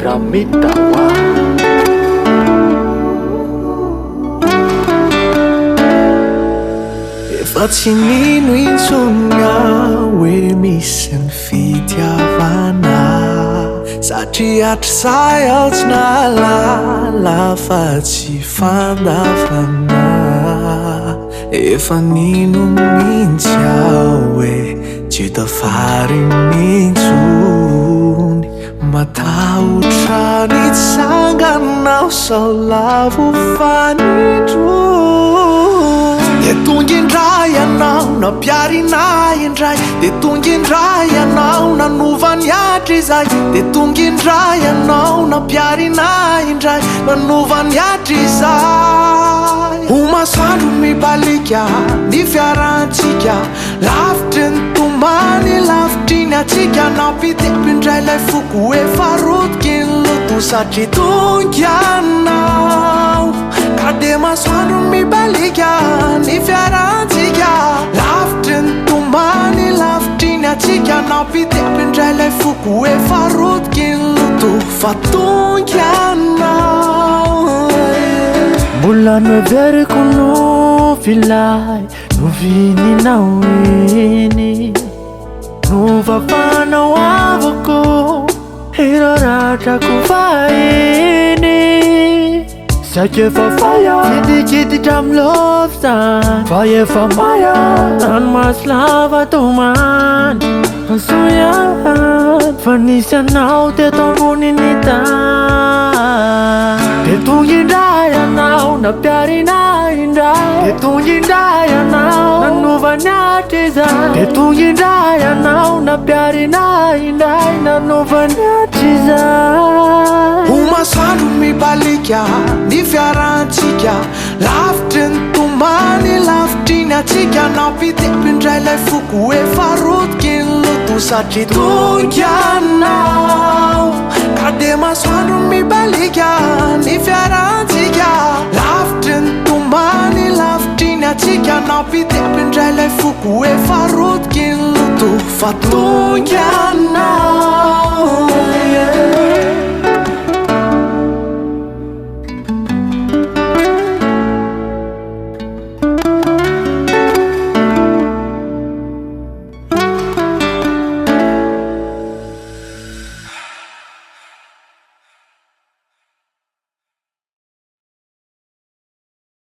Ramyta wa efa tsy nino intsonga hoe misy ny fitiavana satria hatrizay aho tsy nalala fa tsy fandavana efa nino mihitsy aho hoe tsy tafary mintsony matahotra nitsanganao sao lavo fanindro de tonga indray ianao nampiarinay indray de tonga indray ianao nanovany atra izay de tonga indray ianao nampiarinay indray nanovany atra izay ho masoandro mibalika ny fiarantsika lavitry ny tomany lavitry ny atsika nampitepy indray lay foko efa rotiky ny loto satria tonga ianao ka de masoandro mibalika ny fiarantsika lavitry ny tomany lavitry ny atsika nampitepy indray lay foko efa rotiky ny loto fa tonga ianao mbola noeveriko no vilay no vininao eny no vafanao avoko iraratrako vahiny saika efa faya kitikititra amlovsan fa efa maya ranomasy lava tomany fasoyan fa nisy anao teto amboniny tany de tonga indray ianao nampiarinay indray de tonga indray ianao nanovany atra izay de tonga indray ianao nampiarinay indray nanovany atra izay ho masoandro mibalika ny fiarantsika lavitry ny tomany lavitry ny atsika nampitepy indray lay foko efa rotiky ny loto satria tonga ianao ka de masoandro mibalika ny fiarantsika lavitry ny tomany lavitry ny atsika nampitepy indray lay foko efa rotiky ny loto fa tonga ianao